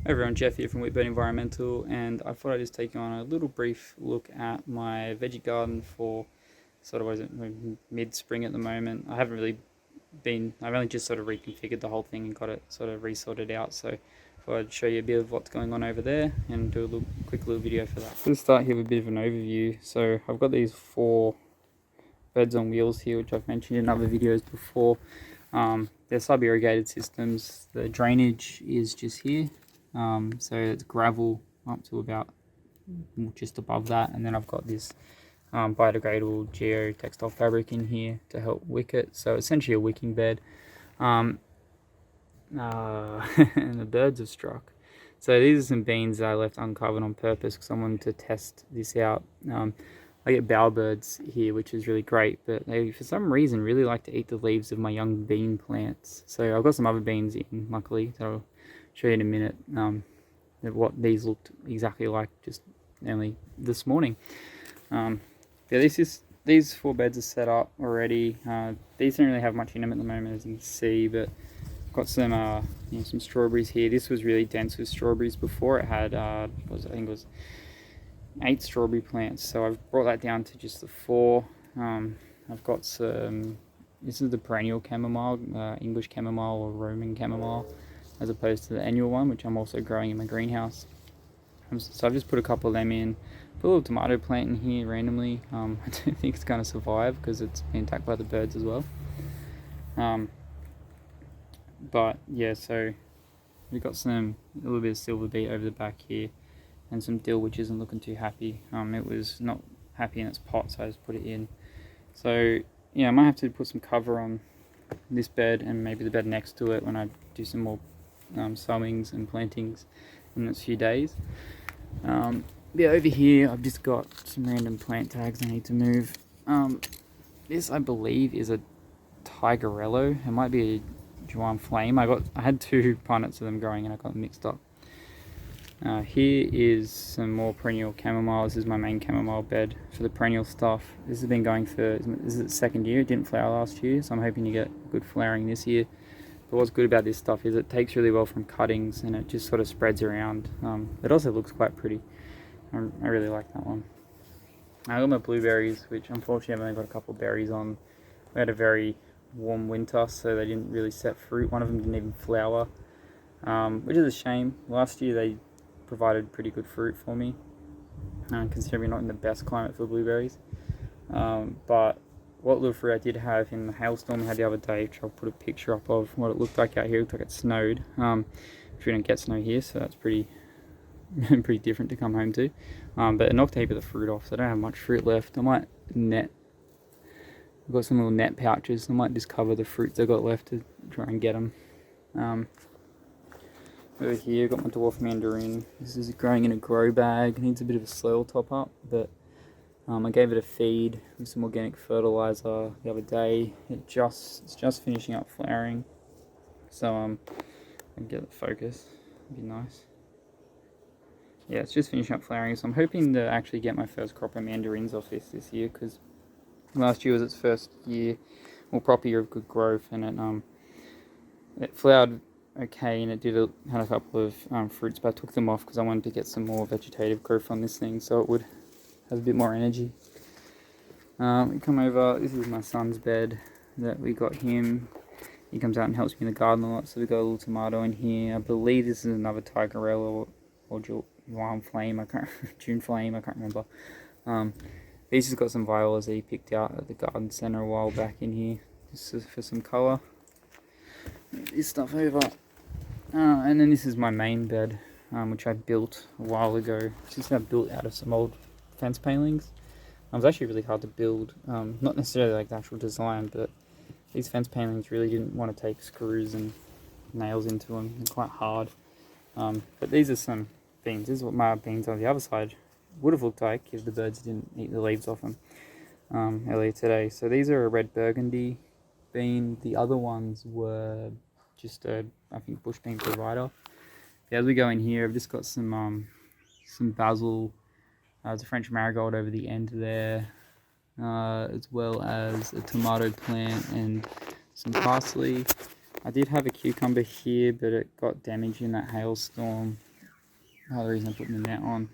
Hey everyone, Jeff here from Whipbird Environmental, and I thought I'd just take you on a little brief look at my veggie garden for sort of, what is it, mid-spring at the moment. I've only just sort of reconfigured the whole thing and got it sort of resorted out, so I thought I'd show you a bit of what's going on over there and do a quick little video for that. Let's start here with a bit of an overview. So I've got these 4 beds on wheels here, which I've mentioned in other videos before. They're sub-irrigated systems. The drainage is just here. So it's gravel up to about just above that, and then I've got this biodegradable geotextile fabric in here to help wick it. So essentially a wicking bed. And the birds have struck. So these are some beans that I left uncovered on purpose because I wanted to test this out. I get bowerbirds here, which is really great, but they, for some reason, really like to eat the leaves of my young bean plants. So I've got some other beans in, luckily, so I'll show you in a minute what these looked exactly like just only this morning. Yeah, these 4 beds are set up already. These don't really have much in them at the moment, as you can see, but I've got some some strawberries here. This was really dense with strawberries before. It had I think it was 8 strawberry plants, so I've brought that down to just the 4. I've got some, this is the perennial chamomile, English chamomile or Roman chamomile, as opposed to the annual one, which I'm also growing in my greenhouse. So I've just put a couple of them in. Put a little tomato plant in here randomly. I don't think it's going to survive because it's been attacked by the birds as well. But yeah, so we've got a little bit of silver beet over the back here, and some dill, which isn't looking too happy. It was not happy in its pot, so I just put it in. So yeah, I might have to put some cover on this bed and maybe the bed next to it when I do some more sowings and plantings in the next few days. Yeah, over here I've just got some random plant tags I need to move. This, I believe, is a tigerello. It might be a Juan flame. I had 2 punnets of them growing and I got them mixed up. Here is some more perennial chamomile. This is my main chamomile bed for the perennial stuff. This has been going for, this is its 2nd year. It didn't flower last year, so I'm hoping to get good flowering this year. But what's good about this stuff is it takes really well from cuttings and it just sort of spreads around. It also looks quite pretty. I really like that one. I got my blueberries, which unfortunately I've only got a couple of berries on. We had a very warm winter, so they didn't really set fruit. One of them didn't even flower, which is a shame. Last year they provided pretty good fruit for me, considering we're not in the best climate for blueberries. But what little fruit I did have in the hailstorm we had the other day, which I'll put a picture up of what it looked like out here. It looked like it snowed, which we don't get snow here, so that's pretty pretty different to come home to. But it knocked a heap of the fruit off, so I don't have much fruit left. I might net, I've got some little net pouches, so I might just cover the fruits I've got left to try and get them. Over here I've got my dwarf mandarin. This is growing in a grow bag. It needs a bit of a soil top up, but I gave it a feed with some organic fertilizer the other day. It's just finishing up flowering, so I can get the focus. It'd be nice. Yeah, it's just finishing up flowering, so I'm hoping to actually get my first crop of mandarins off this year, because last year was its first year, or proper year of good growth, and it flowered okay, and it had a couple of fruits, but I took them off because I wanted to get some more vegetative growth on this thing, so it would have a bit more energy. We come over, this is my son's bed that we got him. He comes out and helps me in the garden a lot, so we've got a little tomato in here. I believe this is another tigerella or Juan flame, June flame, I can't remember. He's just got some violas that he picked out at the garden centre a while back in here, just for some colour. This stuff over. And then this is my main bed, which I built a while ago. It's just built out of some old fence palings. It was actually really hard to build, not necessarily like the actual design, but these fence palings really didn't want to take screws and nails into them. They're quite hard. But these are some beans. This is what my beans on the other side would have looked like if the birds didn't eat the leaves off them earlier today. So these are a red burgundy bean. The other ones were just I think bush bean provider. Yeah, as we go in here, I've just got some basil. There's a French marigold over the end there, as well as a tomato plant and some parsley. I did have a cucumber here, but it got damaged in that hailstorm. part of the reason I'm putting the net on.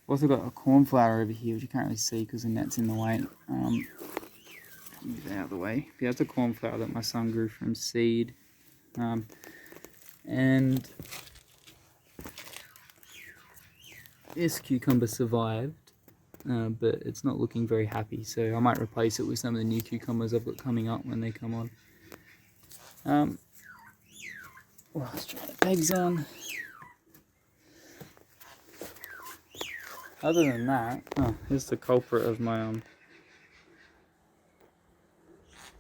I've also got a cornflower over here, which you can't really see because the net's in the way. Move that out of the way. But yeah, it's a cornflower that my son grew from seed. And this cucumber survived, but it's not looking very happy, so I might replace it with some of the new cucumbers I've got coming up when they come on. Well, let's try the pegs on. Other than that, here's the culprit of my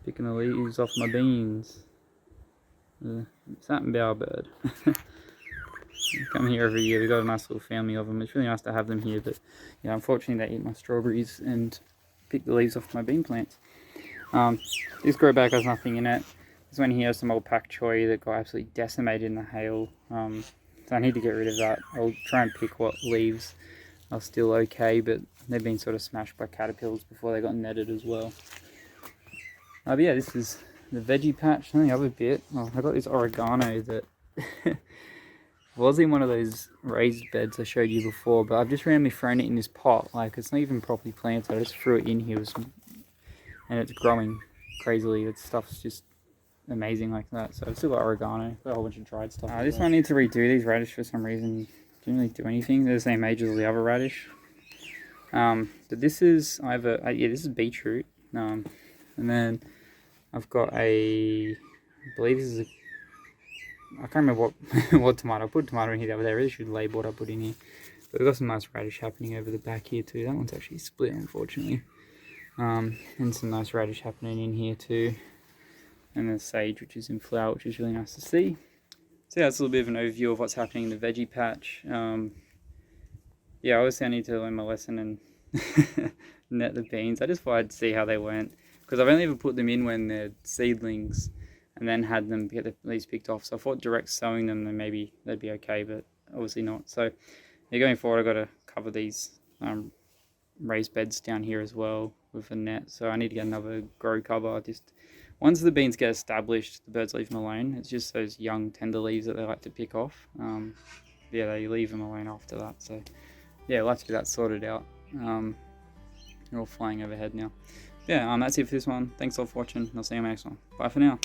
picking the leaves off my beans. Satin bowerbird. Come here every year. We've got a nice little family of them. It's really nice to have them here, but yeah, unfortunately they eat my strawberries and pick the leaves off my bean plants. This grow bag has nothing in it. This one here is some old pak choi that got absolutely decimated in the hail. So I need to get rid of that. I'll try and pick what leaves are still okay, but they've been sort of smashed by caterpillars before they got netted as well. But yeah, this is the veggie patch. And the other bit, I got this oregano that was in one of those raised beds I showed you before, but I've just randomly thrown it in this pot. Like, it's not even properly planted. I just threw it in here and it's growing crazily. Its stuff's just amazing like that. So I've still got oregano, got a whole bunch of dried stuff. This one I need to redo. These radish for some reason didn't really do anything. They're the same age as the other radish. But this is either this is beetroot. And then I've got I believe this is I can't remember what tomato. I put tomato in here the other day. I really should label what I put in here. But we've got some nice radish happening over the back here too. That one's actually split, unfortunately. And some nice radish happening in here too. And the sage, which is in flower, which is really nice to see. So yeah, that's a little bit of an overview of what's happening in the veggie patch. Yeah, obviously I need to learn my lesson and net the beans. I just thought I'd see how they went, because I've only ever put them in when they're seedlings and then had them get the leaves picked off. So I thought direct sowing them, then maybe they'd be okay, but obviously not. So yeah, going forward, I've got to cover these raised beds down here as well with a net. So I need to get another grow cover. Just once the beans get established, the birds leave them alone. It's just those young tender leaves that they like to pick off. Yeah, they leave them alone after that. So yeah, we'll have to get that sorted out. They're all flying overhead now. Yeah, that's it for this one. Thanks all for watching. I'll see you in the next one. Bye for now.